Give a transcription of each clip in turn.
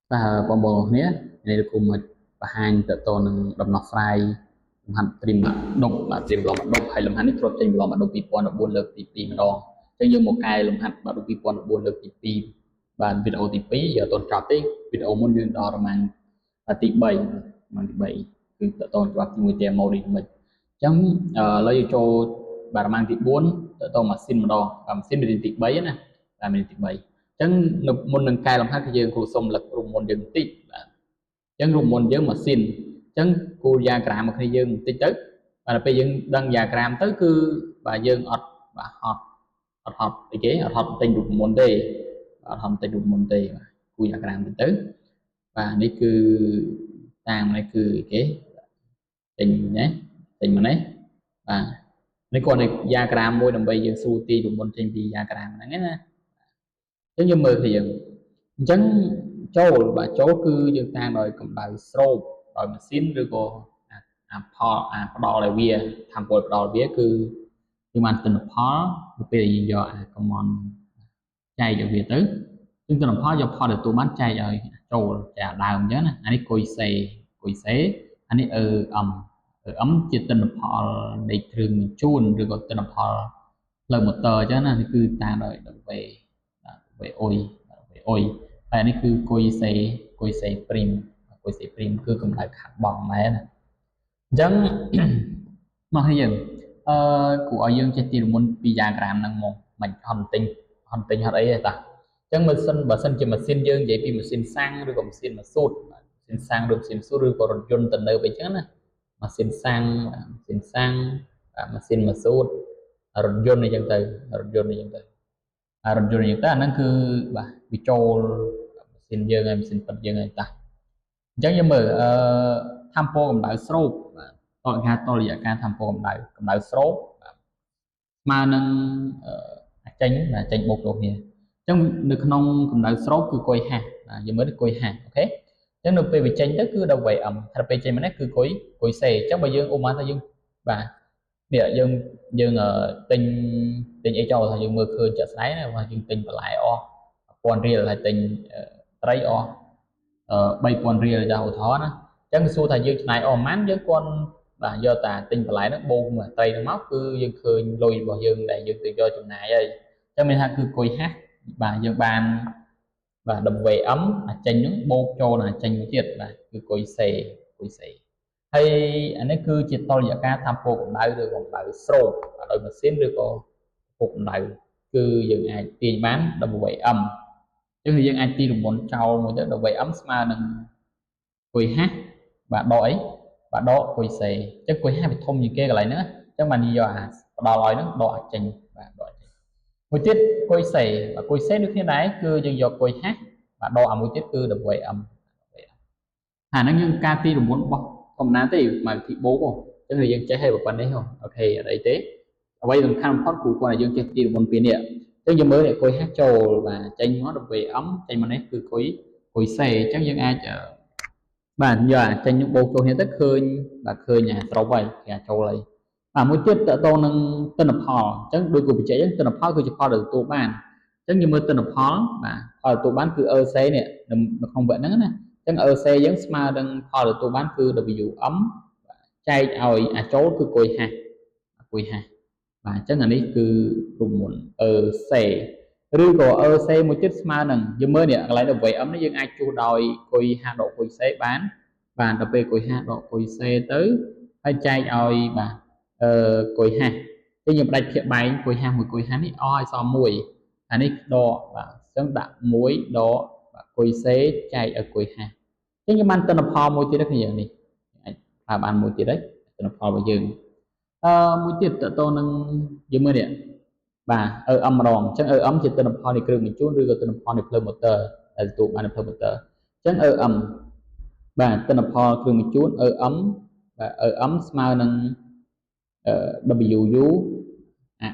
và bong bóng này này cùng một và hai tự tôn đầm nọc fry hẳn trim đục mà trim lòng đục hay làm hắn ít rồi trim lòng đục bị quan ở buôn lực bị mà đo cho như một cái làm hắn mà đục bị quan ở buôn lực bị và video thì phí giờ tôn trap đấy video muốn dương đo rồi mà tỷ bảy mà tỷ bảyคือtự tôn trap thì người tiền màu đi mình chẳng lấy cho bà mang tỷ bốn tự tôn mà xin mà đo và xin được tỷ bảy nè là mình tỷ bảy chẳng môn nâng cao làm hát cái dương cô xong lực rùm môn dương tích chẳng rùm môn dương mà xin chẳng cô gia gram một cái dương tích tới và bây dương đăng gia gram tới cứ bà dương ọt bà họt thì kế họt tình rùm môn đề họt tình rùm môn đề cô gia gram tới và đây cứ tàng này cứ kế tình nhé tình mà đấy và nếu còn này gia gram môi đồng bây dương su ti rùm môn trên vì gia gram này nghe giống như mơ thì chẳng châu và chỗ cư dương ta đòi cầm đài sâu đòi mà xin rồi cô đo lại bia tham bồi đo bia cứ nhưng mà tình phó bây giờ do công on chay cho việc tới nhưng tình phó do phó được tôi bán chay rồi châu trà đào nhớ nè anh ấy cùi xế anh ấy ấm chỉ tình phó để thường chun rồi còn tình phó lời một tờ cho nên cứ ta đòi về về ôi vàនេះគឺគុយសេព្រីមគឺកម្ដៅខាត់បងម៉ែណាអញ្ចឹងមកឲ្យយើងគួរឲ្យយើងចេះទីរមុនពីយ៉ាក្រាមហ្នឹងមកមិនហន់ទិញអត់អីទេតាអញ្ចឹងបើសិនជាម៉ាស៊ីនយើងនិយាយពីម៉ាស៊ីនសាំងឬក៏ម៉ាស៊ីនម៉ាស៊ូតម៉ាស៊ីនសាំងឬម៉ាស៊ីនស៊ូតឬក៏រថយន្តទៅនៅអីចឹងណាម៉ាស៊ីនសាំងម៉ាស៊ីនម៉ាស៊ូតរថយន្តអីចឹងទៅរថយន្តទៅអាហ្នឹងគឺបាទវាចូលម៉ាស៊ីនយើងហើយម៉ាស៊ីនប៉ិតយើងហើយតាអញ្ចឹងយើងមើលថាំពោកម្ដៅស្រូបបាទតលរយៈការថាំពោកម្ដៅស្រូបស្មើនឹងចេញបូកលោកនេះអញ្ចឹងនៅក្នុងកម្ដៅស្រូបគឺគុយហាស់យើងមើលគុយហាស់អូខេអញ្ចឹងនៅពេលវាចេញទៅគឺដល់វេអឹមហើយពេលចេញមកនេះគឺគុយសេអញ្ចឹងបើយើងឧបមាថាយើងបាទនេះយើងទិញអីចូលថាយើងមើលឃើញចាក់ស្ដែងណាថាយើងទិញបន្លែអស់1000រៀលហើយទិញត្រីអស់3000រៀលចាឧទាហរណ៍ណាអញ្ចឹងសួរថាយើងចំណាយអស់ប៉ុន្មានយើងគាត់បាទយកតាទិញបន្លែហ្នឹងបូកត្រីហ្នឹងមកគឺយើងឃើញលុយរបស់យើងដែលយើងទៅយកចំណាយហើយអញ្ចឹងមានថាគឺគុយហាស់បាទយើងបានបាទដំវេអឹមចេញហ្នឹងបូកចូលណាចេញមួយទៀតបាទគឺគុយសេហើយអានេះគឺជាតុល្យការថាំពោកម្ដៅឬកម្ដៅស្រូបដោយម៉ាស៊ីនឬក៏ពោកម្ដៅគឺយើងអាចទាញបាន WM អញ្ចឹងយើងអាចទីរមុនចោលមួយទៅ WM ស្មើនឹងគុយហាស់បាទដកអីបាទដកគុយសេអញ្ចឹងគុយហាស់វាធំជាងគេកន្លែងហ្នឹងអញ្ចឹងបានយកអាផ្ដល់ឲ្យហ្នឹងដកចេញបាទដកចេញមួយទៀតគុយសេបាទគុយសេដូចគ្នាដែរគឺយើងយកគុយហាស់បាទដកអាមួយទៀតគឺ WM អាហ្នឹងយើងការទីរមុនរបស់កំណាទេមកទីបូកអញ្ចឹងយើងចេះឲ្យប៉ុណ្ណេះអូខេអត់អីទេអ្វីសំខាន់បំផុតគឺគាត់ឲ្យយើងចេះទីរមុនពីនេះអញ្ចឹងយើងមើលគុយហាស់ចូលបាទចេញមក WM ចេញមកនេះគឺគុយសេអញ្ចឹងយើងអាចបាទយកចេញនឹងបូកចូលនេះទៅឃើញអាស្រុបហើយគេចូលហើយបាទមួយទៀតតទៅនឹងទិន្នផលអញ្ចឹងដូចគូបច្ចេកអញ្ចឹងទិន្នផលគឺជាផលដែលទទួលបានអញ្ចឹងយើងមើលទិន្នផលបាទផលទទួលបានគឺ EC នេះនៅក្នុងវគ្គហ្នឹងណាអញ្ចឹង EC យើងស្មើនឹងផលទទួលបានគឺ WM ចែកឲ្យអាចចូលគឺគុយហាស់បាទអញ្ចឹងអានេះគឺរូបមន្ត EC ឬក៏ EC មួយទៀតស្មើនឹងយើងមើលនេះកន្លែង WM នេះយើងអាចជួសដោយគុយហាស់ដកគុយសេបានដល់ពេលគុយហាស់ដកគុយសេទៅហើយចែកឲ្យបាទគុយហាស់thìយើងផ្ដាច់ភាគបែងគុយហាស់មួយគុយហាស់នេះអស់ឲ្យសល់មួយអានេះដកបាទអញ្ចឹងដាក់មួយដកបាទគុយសេចែកឲ្យគុយហាស់អញ្ចឹងយើងបានទិន្នផលមួយទៀតដែរគ្នានេះអាចប្រើបានមួយទៀតដែរទិន្នផលរបស់យើងមួយទៀតតទៅនឹងយើងមើលនេះបាទEM ម្ដងអញ្ចឹងEM ជាទិន្នផលនៃគ្រឿងបញ្ជូនឬក៏ទិន្នផលនៃភ្លើងម៉ូទ័រដែលទទួលបាននៅភ្លើងម៉ូទ័រអញ្ចឹងEM បាទទិន្នផលគ្រឿងបញ្ជូន EM បាទ EM ស្មើនឹងWU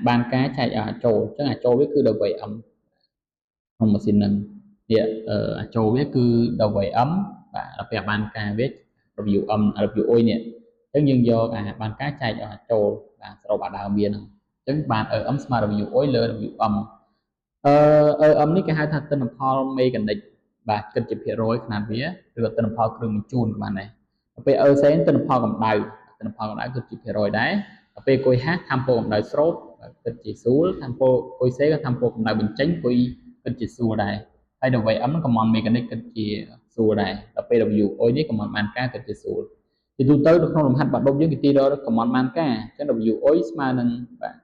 បានការចែកឲ្យចូលអញ្ចឹងចូលវាគឺ WM ក្នុងម៉ាស៊ីនហ្នឹងនេះចូលវាគឺ WM បាទដល់ពេលបានការវា WM WO នេះអញ្ចឹងយើងយកបានការចែកឲ្យចូលបាទសរុបដើមវាហ្នឹងអញ្ចឹងបាន EM ស្មើ WO លើ WM EM នេះគេហៅថាទិន្នផលមេកានិក បាទគិតជាភាគរយຂະຫນາດវាឬក៏ទិន្នផលគ្រឿងបញ្ជូនក៏បានដែរដល់ពេលអឺសេទិន្នផលកម្ដៅគិតជាភាគរយដែរដល់ពេលគុយហាស់ថាមពលកម្ដៅស្រូបគិតជាសួលថាមពលគុយសេក៏ថាមពលកម្ដៅបញ្ចេញគុយគិតជាសួលដែរហើយដល់ VM ហ្នឹងកំមន់មេកានិកគិតជាសួលដែរដល់ពេល WO នេះកំមន់បានការគិតជាសួលជាទូទៅនៅក្នុងលំហាត់បាក់ឌុបយើងគេទីរកកំមន់បានការអញ្ចឹង WO ស្មើនឹងបាទ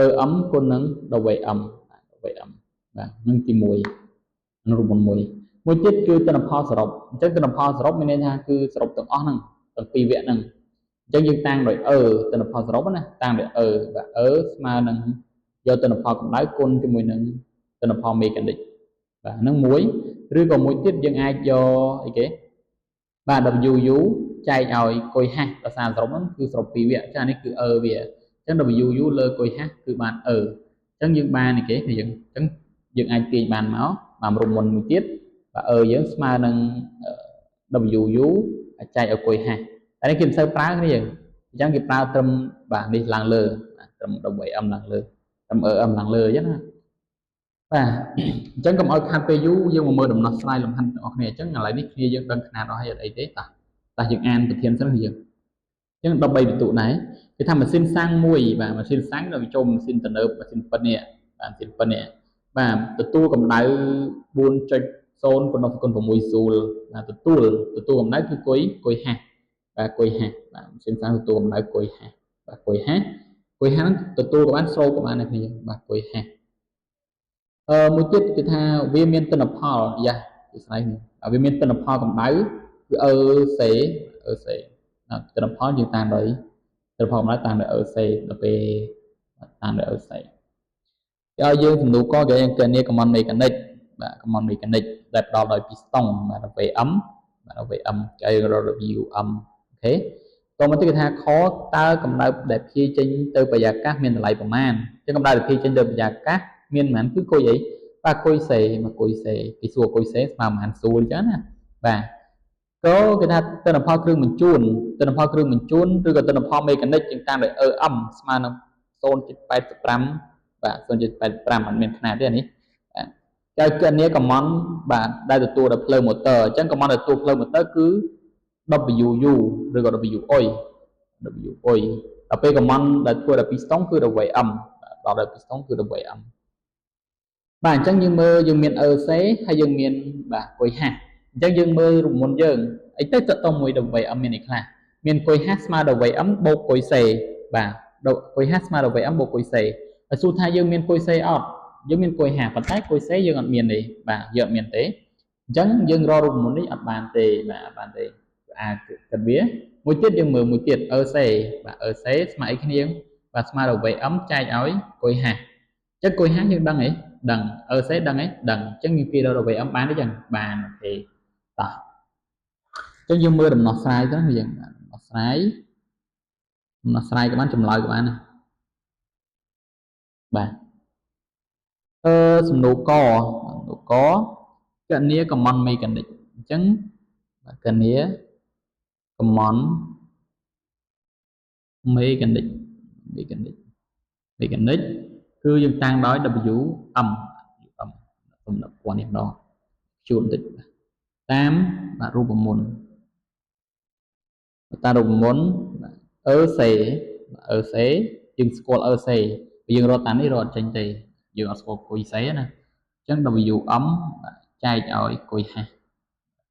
EM គុណនឹង WM បាទនឹងទី1នឹងរូបមន្តមួយទៀតគឺទិន្នផលសរុបអញ្ចឹងទិន្នផលសរុបមានន័យថាគឺសរុបទាំងអស់ហ្នឹងទាំងពីរវគ្គហ្នឹងអញ្ចឹងយើងតាំងដោយទិន្នផលសរុបណាតាំងដោយបាទស្មើនឹងយកទិន្នផលកម្ដៅគុណជាមួយនឹងទិន្នផលមេកានិកបាទហ្នឹងមួយឬក៏មួយទៀតយើងអាចយកអីគេបាទ WU ចែកឲ្យគុយហាស់ដោយសារសរុបហ្នឹងគឺសរុបពីរវគ្គចានេះគឺវាអញ្ចឹង WU លើគុយហាស់គឺបានអញ្ចឹងយើងបានអីគេយើងអញ្ចឹងយើងអាចទាញបានមកតាមរូបមន្តមួយទៀតបាទយើងស្មើនឹង WU ចែកឲ្យគុយហាស់តែនេះគេមិនសូវប្រើគ្នាយើងអញ្ចឹងគេប្រើត្រឹមបាទនេះឡើងលើត្រឹម WM ឡើងលើត្រឹម EM ឡើងលើអញ្ចឹងណាបាទអញ្ចឹងកុំឲ្យខាត់ពេលយូរយើងមកមើលដំណោះស្រាយលំហាត់ទាំងអស់គ្នាអញ្ចឹងឥឡូវនេះគ្នាយើងដឹងຂະຫນាតអស់ហើយអត់អីទេតោះយើងអានប្រធានសិនយើងអញ្ចឹង13ពិន្ទុដែរគេថាម៉ាស៊ីនសាំងមួយបាទម៉ាស៊ីនសាំងដល់ចូលម៉ាស៊ីនទំនើបម៉ាស៊ីនប៉ិននេះបាទម៉ាស៊ីនប៉ិននេះបាទទទួលកម្ដៅ 4.0 គុណដល់សកុន6 សូលបាទទទួលកម្ដៅគឺគុយហាស់បាទគុយហាស់បាទម៉ាស៊ីនសាំងទទួលកម្ដៅគុយហាស់បាទគុយហាស់ហ្នឹងទទួលក៏បានស្រូបក៏បានដែរគ្នាបាទគុយហាស់មួយទៀតគឺថាវាមានទិន្នផលយ៉ាជាស្រ័យនេះវាមានទិន្នផលកម្ដៅគឺសេទិន្នផលយើងតាមដោយទិន្នផលកម្ដៅតាមដោយសេដល់ពេលតាមដោយសេគេឲ្យយើងសំណួរកគេគណនាកំមន់មេកានិកបាទកំមន់មេកានិកដែលផ្ដល់ដោយពីស្តុងបាទ VM បាទ VM គេឲ្យរក WM អូខេតមកទៀតគេថាខតើកម្ដៅដែលភាយចេញទៅបរិយាកាសមានតម្លៃប្រមាណអញ្ចឹងកម្ដៅដែលភាយចេញទៅបរិយាកាសមានប្រមាណគឺគុយអីបាទគុយសេគេសួរគុយសេស្មើប្រមាណសួរអញ្ចឹងណាបាទក៏គេថាទិន្នផលគ្រឿងបញ្ជូនឬក៏ទិន្នផលមេកានិកជាងតាមដោយ EM ស្មើនឹង 0.85 បាទ 0.85 អត់មានຂະຫນាតទេអានេះបាទគេគណនាកំមន់បាទដែលទទួលដោយភ្លើងម៉ូទ័រអញ្ចឹងកំមន់ដែលទទួលភ្លើងម៉ូទ័រគឺ WU ឬក៏ WOI ដល់ពេលកំមន់ដែលធ្វើដោយពីស្តុងគឺ WM ដល់ដោយពីស្តុងគឺ WM បាទអញ្ចឹងយើងមើលយើងមាន EC ហើយយើងមានបាទគុយហាស់អញ្ចឹងយើងមើលរូបមន្តយើងអីទៅតទៅមួយ WM មានអីខ្លះមានគុយហាស់ស្មើ WM បូកគុយសេបាទគុយហាស់ស្មើ WM បូកគុយសេហើយសួរថាយើងមានគុយសេអត់យើងមានគុយហាស់ប៉ុន្តែគុយសេយើងអត់មានទេបាទយើងអត់មានទេអញ្ចឹងយើងរករូបមន្តនេះអត់បានទេបាទអត់បានទេអាចគិតវាមួយទៀតយើងមើលមួយទៀត EC បាទ EC ស្មើអីគ្នាបាទស្មើ WM ចែកឲ្យគុយហាស់អញ្ចឹងគុយហាស់យើងដឹងអីដឹង EC ដឹងអីដឹងអញ្ចឹងយើងគេរក WM បានទេចឹងបានអូខេតោះអញ្ចឹងយើងមើលដំណោះស្រាយទៅយើងដំណោះស្រាយក៏បានចម្លើយក៏បានណាបាទសំណួរកគណនាកំមន់មេកានិកអញ្ចឹងគណនាកំមន់មេកានិកគឺយើងតាំងដោយ WM សំដៅពណ៌នេះម្ដងជួនបន្តិចតាមបាទរូបមន្តតាមរូបមន្តEC យើងស្គាល់ EC យើងរកតាមនេះរកអត់ចេញទេយើងអត់ស្គាល់គុយសេណាអញ្ចឹង WM ចែកឲ្យគុយហាស់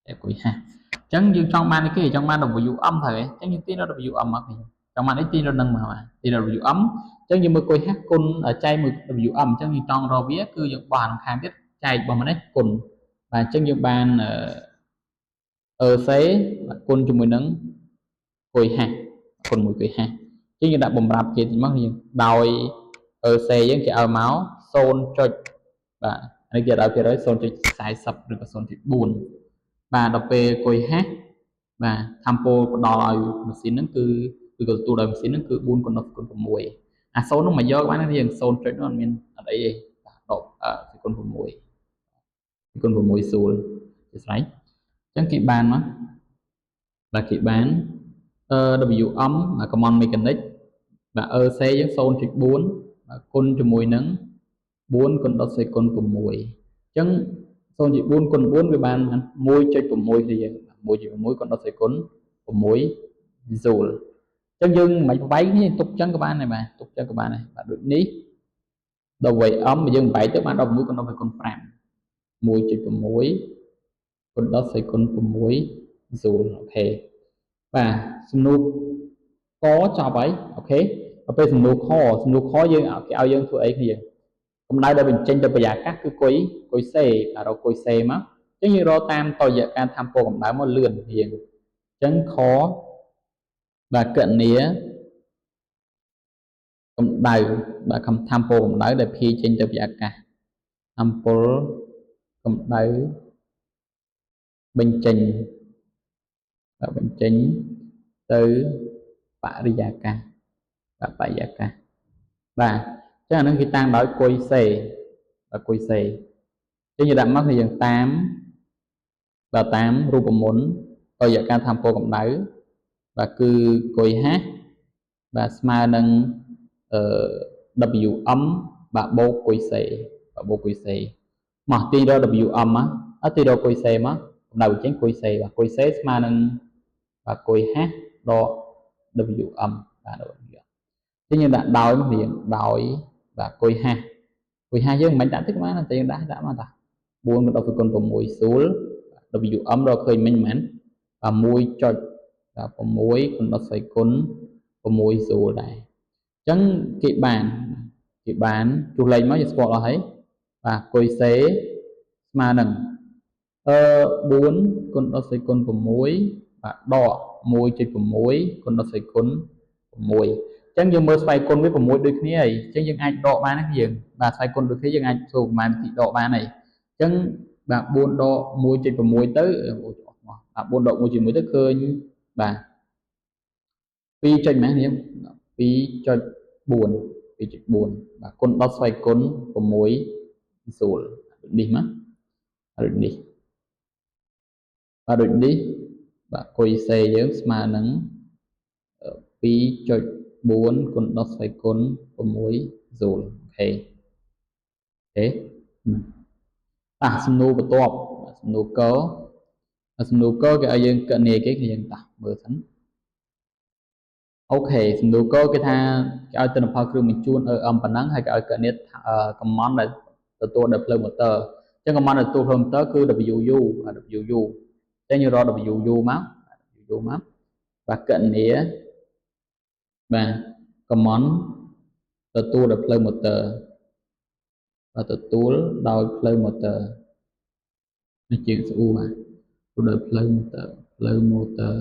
អញ្ចឹងយើងចង់បានគេចង់បាន WM ត្រូវអញ្ចឹងយើងទាញរក WM មកវិញចង់បានអីទាញរកនឹងមកទាញរក WM អញ្ចឹងយើងមើលគុយហាស់គុណចែកមួយ WM អញ្ចឹងយើងចង់រកវាគឺយើងបោះខាងខាងទៀតចែករបស់នេះគុណបាទអញ្ចឹងយើងបានEC គុណជាមួយនឹងគុយហាស់គុណមួយគុយហាស់អញ្ចឹងយើងដាក់បំរាប់គេតិចមកយើងដោយEC យើងគេឲ្យមក0.បាទនេះគេឲ្យភាគរយ 0.40 ឬក៏ 0.4 បាទដល់ពេលគុយហាស់បាទថាមពលផ្ដល់ឲ្យម៉ាស៊ីនហ្នឹងគឺក៏ទទួលដោយម៉ាស៊ីនហ្នឹងគឺ4គុណដល់គុណ6អា0ហ្នឹងមកយកបានយើង0.នោះអត់មានអត់អីទេបាទគុណ6គុណ6សួលជាស្រេចអញ្ចឹងគេបានមកបាទគេបានWM កំមន់មេកានិកបាទ EC យើង 0.4 បាទគុណជាមួយនឹង4គុណដល់សេគុណ6អញ្ចឹង 0/4 គុណ4វាបាន 1.6 រៀង 1.6 គុណ10សេគុណ6 joule អញ្ចឹងយើងមិនបែកនេះទុកចឹងក៏បានដែរបាទទុកចឹងក៏បានដែរបាទដូចនេះដល់វ័យ m យើងបែកទៅបាន11គុណ10សេគុណ5 1.6 គុណ10សេគុណ6 joule អូខេបាទសំណួរកចប់ហើយអូខេដល់ពេលសំណួរខយើងគេឲ្យយើងធ្វើអីគ្នាកម្ដៅដែលបញ្ចេញទៅបរិយាកាសគឺគុយសេបាទរកគុយសេមកអញ្ចឹងយើងរកតាមតរយៈការធ្វើពណ៌កម្ដៅមកលឿនរៀងអញ្ចឹងខបាទកណនីកម្ដៅបាទធ្វើពណ៌កម្ដៅដែលភាយចេញទៅបរិយាកាសអំពុលកម្ដៅបញ្ចេញទៅបរិយាកាសបាទបរិយាកាសបាទអញ្ចឹងអានឹងគេតាំងដោយគុយសេបាទគុយសេអញ្ចឹងយើងដាក់មកគឺយើងតាមរូបមន្តតរយៈការធ្វើពណ៌កម្ដៅបាទគឺគុយហាស់បាទស្មើនឹងWm បាទបូកគុយសេបាទបូកគុយសេមកទីរក Wm ទីរកគុយសេមកកម្ដៅបញ្ចេញគុយសេបាទគុយសេស្មើនឹងបាទគុយហាស់ដក Wm បាទដក Wm អញ្ចឹងយើងដាក់ដោយមករៀងដោយបាទគុយហាស់យើងមិនដាក់តិចបានតែយើងដាក់មកតា4គុណ10គុណ6 joule Wm រកឃើញមិញមែនបាទ1.6គុណ10សេគុណ6 joule ដែរអញ្ចឹងគេបានជួសលេខមកយើងស្គាល់អស់ហើយបាទគុយសេស្មើនឹង4គុណ10សេគុណ6បាទដក 1.6 គុណ10សេគុណ6អញ្ចឹងយើងមើលស្វ័យគុណវា6ដូចគ្នាហើយអញ្ចឹងយើងអាចដកបានណាយើងបាទស្វ័យគុណដូចគ្នាយើងអាចធ្វើប្រមាណវិធីដកបានហើយអញ្ចឹងបាទ4ដក 1.6 ទៅបាទ4ដក 1.1 ទៅឃើញបាទ2ចុចមែនយើង2.4បាទគុណ10ស្វ័យគុណ6 joule នេះមកដូចនេះបាទដូចនេះបាទគុយសេយើងស្មើនឹង 2.4 គុណ10ស្វ័យគុណ6 joule អូខេសំណួរបន្ទាប់សំណួរកគេឲ្យយើងកណនីគេយើងតាមើលសិនអូខេសំណួរកគេថាគេឲ្យទិន្នផលគ្រឿងបញ្ជួនប៉ុណ្ណឹងហើយគេឲ្យកណនីcommand ដែលទទួលដោយភ្លើងម៉ូទ័រអញ្ចឹង command ដែលទទួលភ្លើងម៉ូទ័រគឺ WU អញ្ចឹងយើងរក WU មកបាទកណនីបាទ command ទទួលដោយភ្លើងម៉ូទ័របាទទទួលដោយភ្លើងម៉ូទ័រនេះជាងស្អ៊ូបាទទទួលដោយភ្លើងម៉ូទ័រ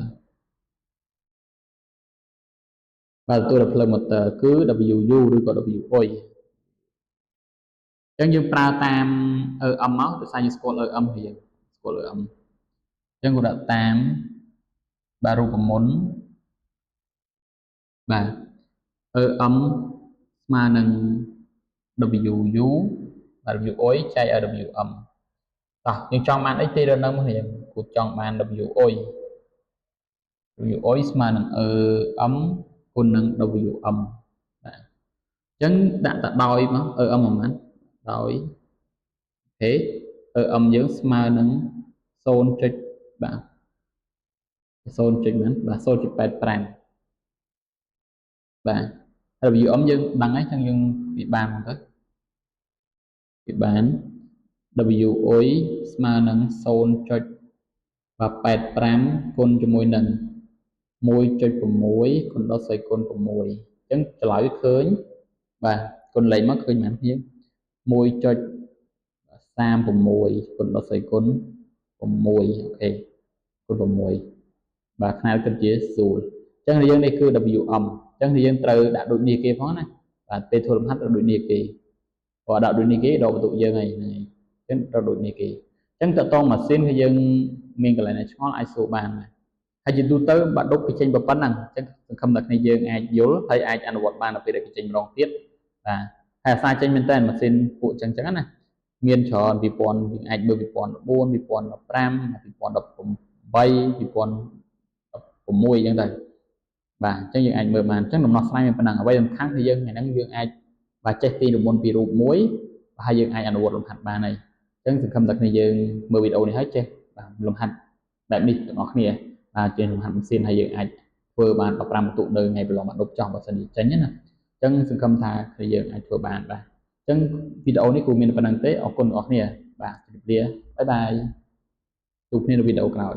បាទទទួលដោយភ្លើងម៉ូទ័រគឺ WU ឬក៏ WI អញ្ចឹងយើងប្រើតាម EM មកដោយសារយើងស្គាល់ EM រៀងស្គាល់ EM អញ្ចឹងគាត់ដាក់តាមបាទរូបមន្តបាទ EM ស្មើនឹង WU បាទ WI ចែកឲ្យ WM តោះយើងចង់បានអីទីរនឹងរៀងគូចង់បាន WI ស្មើនឹង EM គុណនឹង WM បាទអញ្ចឹងដាក់តែដោយមក EM ប៉ុន្មានដោយអូខេ EM យើងស្មើនឹង 0. បាទ 0. មែនបាទ 0.85 បាទ WM យើងដឹងហើយអញ្ចឹងយើងវាបានមកទៅវាបាន WI ស្មើនឹង 0.85 គុណជាមួយនឹង 1.6 គុណ10សេគុណ6អញ្ចឹងចម្លើយឃើញបាទគុណលេខមកឃើញមែនគ្នា 1.36 គុណ10សេគុណ6អូខេគុណ6បាទខ្នើយគិតជា joule អញ្ចឹងយើងនេះគឺ WM អញ្ចឹងយើងត្រូវដាក់ដូចនេះគេផងណាបាទពេលធ្វើលំហាត់ដូចនេះគេព្រោះដាក់ដូចនេះគេដកបន្ទុកយើងហើយហ្នឹងហើយអញ្ចឹងត្រូវដូចនេះគេអញ្ចឹងតើតម៉ាស៊ីនគឺយើងមានកន្លែងណាឆ្ងល់អាចសួរបានហើយជាទូទៅបាក់ដុបគេចេញប៉ុណ្ណឹងអញ្ចឹងសង្ឃឹមថាគ្នាយើងអាចយល់ហើយអាចអនុវត្តបានដល់ពេលដែលគេចេញម្ដងទៀតបាទហើយអាសាចេញមែនតើម៉ាស៊ីនពួកអញ្ចឹងណាមានច្រើន2000យើងអាចមើល2014 2015 2018 2016អញ្ចឹងទៅបាទអញ្ចឹងយើងអាចមើលបានអញ្ចឹងដំណោះស្រាយមានប៉ុណ្ណឹងអ្វីសំខាន់គឺយើងថ្ងៃហ្នឹងយើងអាចបាទចេះពីរមុនពីរូបមួយហើយយើងអាចអនុវត្តលំហាត់បានហើយ ចឹងសង្ឃឹមថាគ្នាយើងមើលវីដេអូនេះហើយចេះបាទលំហាត់បែបនេះទាំងអស់គ្នាបាទចេះលំហាត់ម៉ាស៊ីនហើយយើងអាចធ្វើបាន15បន្ទុកនៅថ្ងៃប្រឡងបាក់ឌុបចោះបើសិនជាចេញណាចឹងសង្ឃឹមថាគ្នាយើងអាចធ្វើបានបាទចឹងវីដេអូនេះគូមានប៉ុណ្្នឹងទេអរគុណបងប្អូនបាទជម្រាបលាបាយបាយជួបគ្នានៅវីដេអូក្រោយ